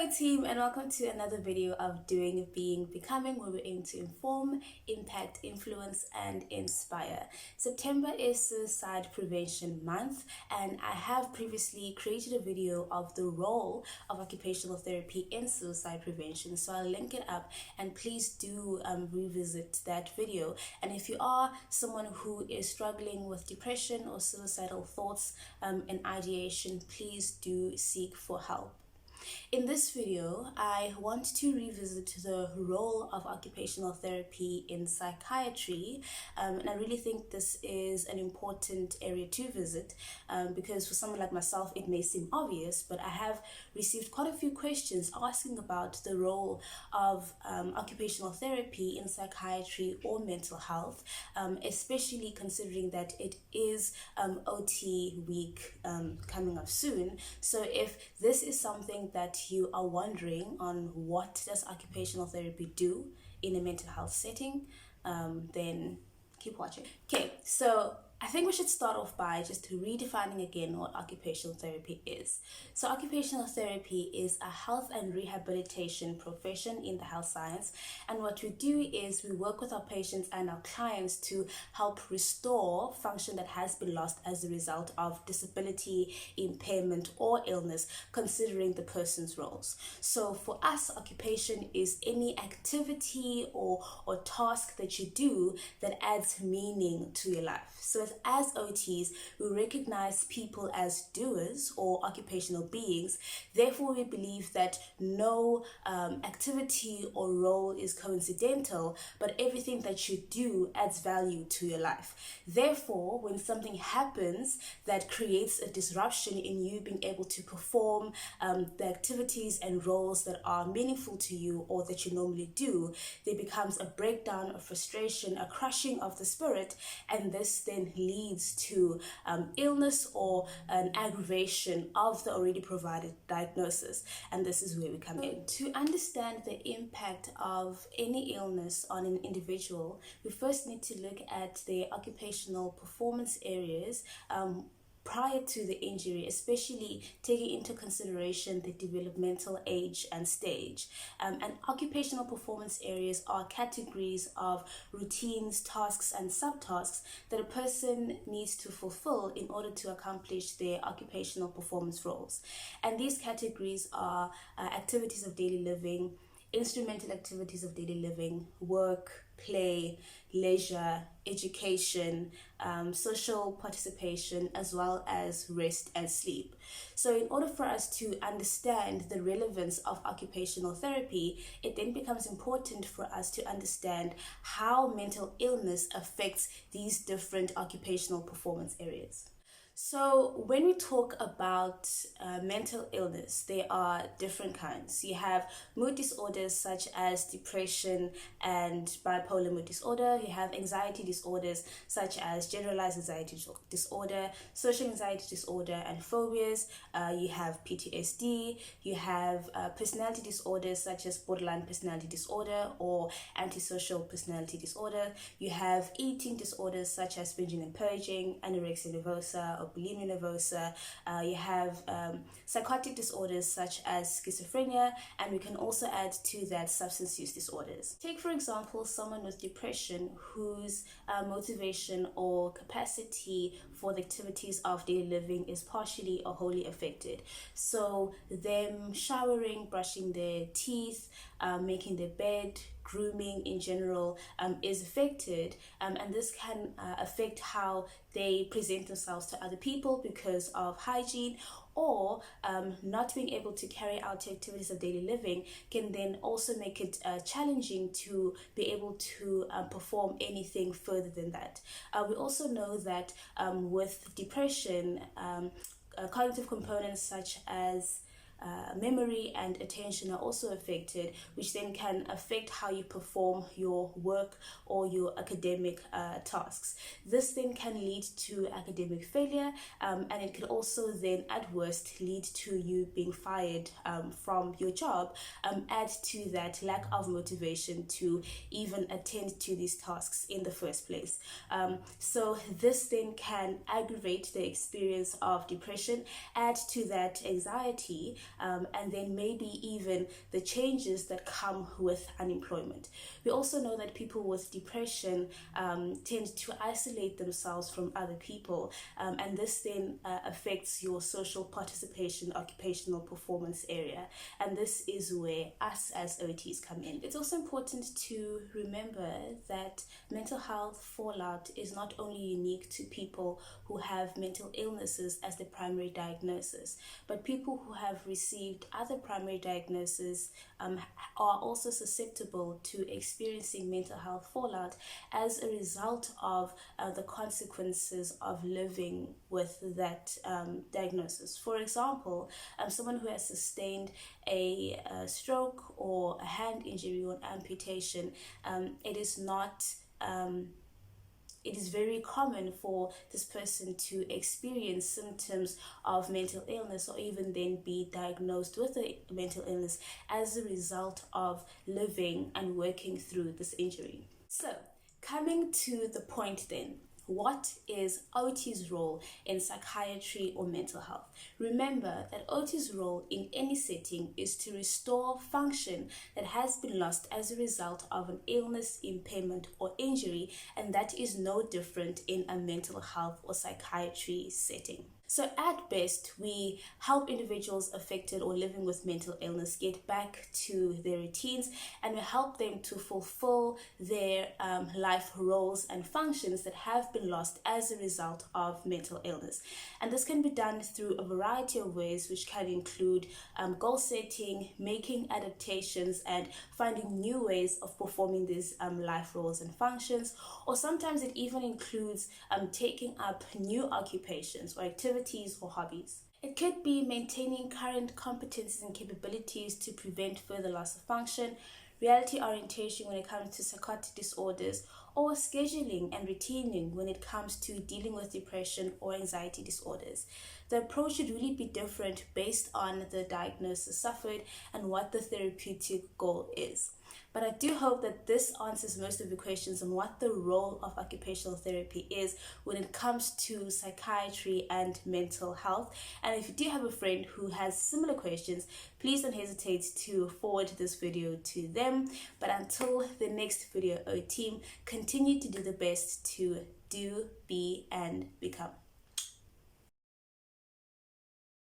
Hello team, and welcome to another video of Doing, Being, Becoming, where we aim to inform, impact, influence and inspire. September is Suicide Prevention Month, and I have previously created a video of the role of occupational therapy in suicide prevention, so I'll link it up, and please do revisit that video. And if you are someone who is struggling with depression or suicidal thoughts and ideation, please do seek for help. In this video, I want to revisit the role of occupational therapy in psychiatry, and I really think this is an important area to visit because for someone like myself, it may seem obvious, but I have received quite a few questions asking about the role of occupational therapy in psychiatry or mental health, especially considering that it is OT week coming up soon. So if this is something that you are wondering on what does occupational therapy do in a mental health setting, then keep watching. Okay, so I think we should start off by just redefining again what occupational therapy is. So occupational therapy is a health and rehabilitation profession in the health science, and what we do is we work with our patients and our clients to help restore function that has been lost as a result of disability, impairment or illness, considering the person's roles. So for us, occupation is any activity or task that you do that adds meaning to your life. So as OTs, we recognize people as doers or occupational beings. Therefore, we believe that no activity or role is coincidental, but everything that you do adds value to your life. Therefore, when something happens that creates a disruption in you being able to perform the activities and roles that are meaningful to you or that you normally do, there becomes a breakdown, a frustration, a crushing of the spirit, and this then leads to illness or an aggravation of the already provided diagnosis, and this is where we come in. To understand the impact of any illness on an individual, we first need to look at their occupational performance areas prior to the injury, especially taking into consideration the developmental age and stage. And occupational performance areas are categories of routines, tasks, and subtasks that a person needs to fulfill in order to accomplish their occupational performance roles. And these categories are activities of daily living, instrumental activities of daily living, work, play, leisure, education, social participation, as well as rest and sleep. So in order for us to understand the relevance of occupational therapy, it then becomes important for us to understand how mental illness affects these different occupational performance areas. So when we talk about mental illness, there are different kinds. You have mood disorders such as depression and bipolar mood disorder. You have anxiety disorders such as generalized anxiety disorder, social anxiety disorder and phobias. You have PTSD. You have personality disorders such as borderline personality disorder or antisocial personality disorder. You have eating disorders such as binging and purging, anorexia nervosa, or bulimia nervosa. You have psychotic disorders such as schizophrenia, and we can also add to that substance use disorders. Take for example someone with depression whose motivation or capacity for the activities of daily living is partially or wholly affected. So them showering, brushing their teeth, making their bed, grooming in general is affected, and this can affect how they present themselves to other people because of hygiene, or not being able to carry out activities of daily living can then also make it challenging to be able to perform anything further than that. We also know that with depression, cognitive components such as memory and attention are also affected, which then can affect how you perform your work or your academic tasks. This then can lead to academic failure, and it could also then at worst lead to you being fired from your job, add to that lack of motivation to even attend to these tasks in the first place. So this then can aggravate the experience of depression, add to that anxiety, and then maybe even the changes that come with unemployment. We also know that people with depression tend to isolate themselves from other people, and this then affects your social participation, occupational performance area, and this is where us as OTs come in. It's also important to remember that mental health fallout is not only unique to people who have mental illnesses as the primary diagnosis, but people who have received other primary diagnoses are also susceptible to experiencing mental health fallout as a result of the consequences of living with that diagnosis. For example, someone who has sustained a stroke or a hand injury or an amputation, it is very common for this person to experience symptoms of mental illness or even then be diagnosed with a mental illness as a result of living and working through this injury. So, coming to the point then, what is OT's role in psychiatry or mental health? Remember that OT's role in any setting is to restore function that has been lost as a result of an illness, impairment, or injury, and that is no different in a mental health or psychiatry setting. So at best, we help individuals affected or living with mental illness get back to their routines, and we help them to fulfill their life roles and functions that have been lost as a result of mental illness. And this can be done through a variety of ways, which can include goal setting, making adaptations, and finding new ways of performing these life roles and functions. Or sometimes it even includes taking up new occupations or activities or hobbies. It could be maintaining current competencies and capabilities to prevent further loss of function, reality orientation when it comes to psychotic disorders, or scheduling and routining when it comes to dealing with depression or anxiety disorders. The approach should really be different based on the diagnosis suffered and what the therapeutic goal is. But I do hope that this answers most of the questions on what the role of occupational therapy is when it comes to psychiatry and mental health. And if you do have a friend who has similar questions, please don't hesitate to forward this video to them. But until the next video, O team, continue to do the best to do, be, and become.